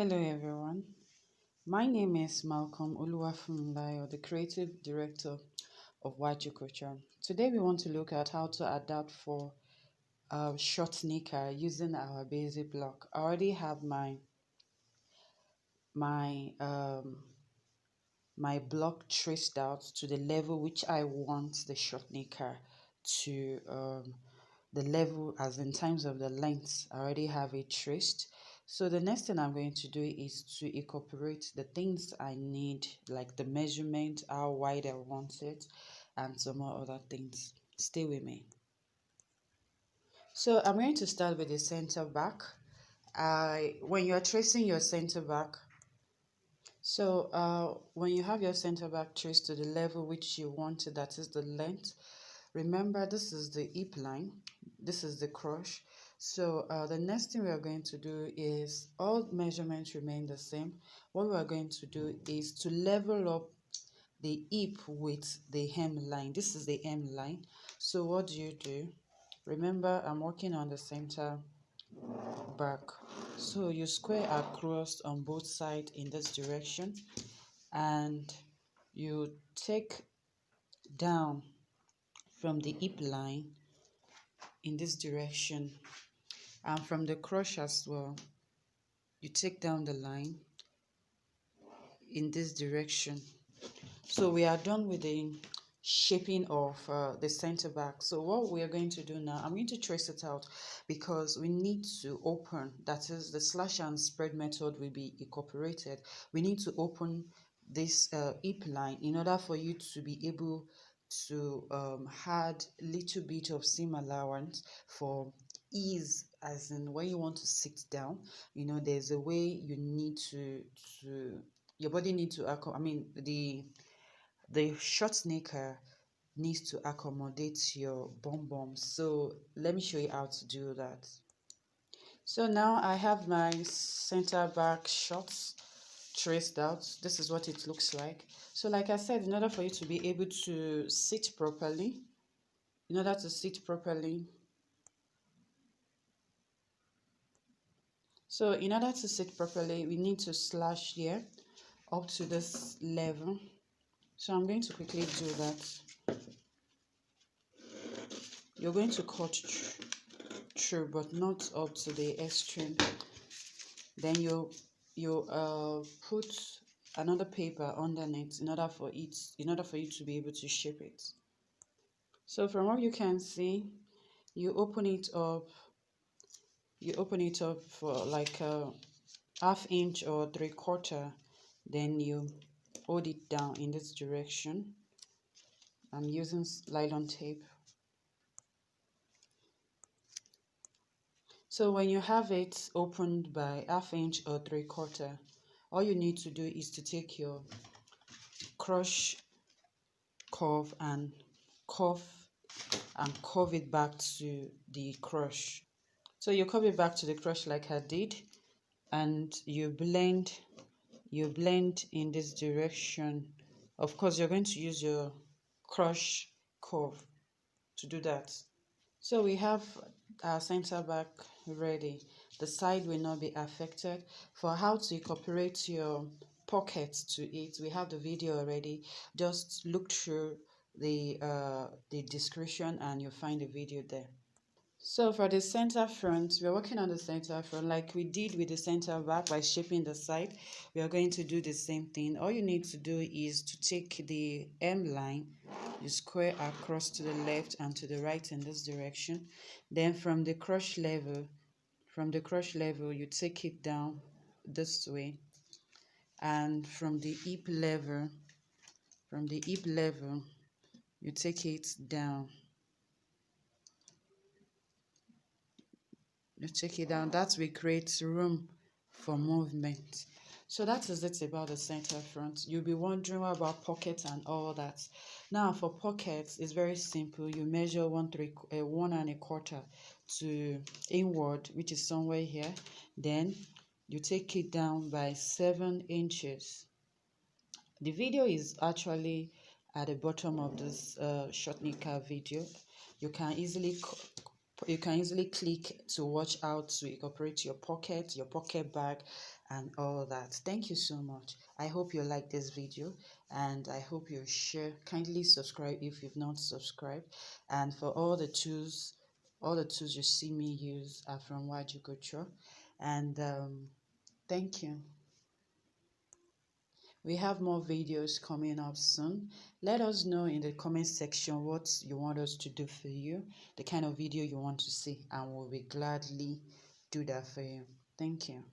Hello everyone, my name is Malcolm Oluwafunmilayo, the Creative Director of YG Culture. Today we want to look at how to adapt for short knicker using our basic block. I already have my um, my block traced out to the level which I want the short knicker to the level as in terms of the length. I already have it traced. So the next thing I'm going to do is to incorporate the things I need, like the measurement, how wide I want it, and some more other things. Stay with me. So I'm going to start with the center back. When you're tracing your center back, when you have your center back traced to the level which you want it, that is the length, remember this is the hip line, this is the crush. So the next thing we are going to do is, all measurements remain the same. What we are going to do is to level up the hip with the hem line. This is the hem line. So what do? Remember, I'm working on the center back. So you square across on both sides in this direction, and you take down from the hip line in this direction, and from the crush as well, you take down the line in this direction. So we are done with the shaping of the center back. So what we are going to do now, I'm going to trace it out because we need to open, that is the slash and spread method will be incorporated. We need to open this hip line in order for you to be able to add a little bit of seam allowance for ease, as in when you want to sit down, there's a way you need to your body need to the short knicker needs to accommodate your bum bum. So let me show you how to do that. So now I have my center back shorts traced out. This is what it looks like. So like I said, in order for you to be able to sit properly, we need to slash here up to this level. So I'm going to quickly do that. You're going to cut through, but not up to the extreme. Then you put another paper underneath in order for you to be able to shape it. So from what you can see, you open it up for like a ½ inch or 3/4. Then you hold it down in this direction. I'm using nylon tape. So when you have it opened by ½ inch or 3/4, all you need to do is to take your crush curve and curve it back to the crush. So you curve it back to the crush like I did, and you blend in this direction. Of course, you're going to use your crush curve to do that. So we have our center back ready. The side will not be affected. For how to incorporate your pockets to it, we have the video already. Just look through the description and you'll find the video there. So for the center front, we're working on the center front like we did with the center back by shaping the side. We are going to do the same thing. All you need to do is to take the hem line, you square across to the left and to the right in this direction. Then from the crush level, you take it down this way, and from the hip level, you take it down. That will create room for movement. So that is it about the center front. You'll be wondering what about pockets and all that. Now for pockets, it's very simple. You measure 1 1/4 to inward, which is somewhere here. Then you take it down by 7 inches. The video is actually at the bottom of this short knicker video. You can easily you can easily click to watch how to incorporate your pocket bag and all that. Thank you so much. I hope you like this video, and I hope you share. Kindly subscribe if you've not subscribed. And for all the tools you see me use are from Waju Couture. And thank you. We have more videos coming up soon. Let us know in the comment section what you want us to do for you, the kind of video you want to see, and we'll be gladly do that for you. Thank you.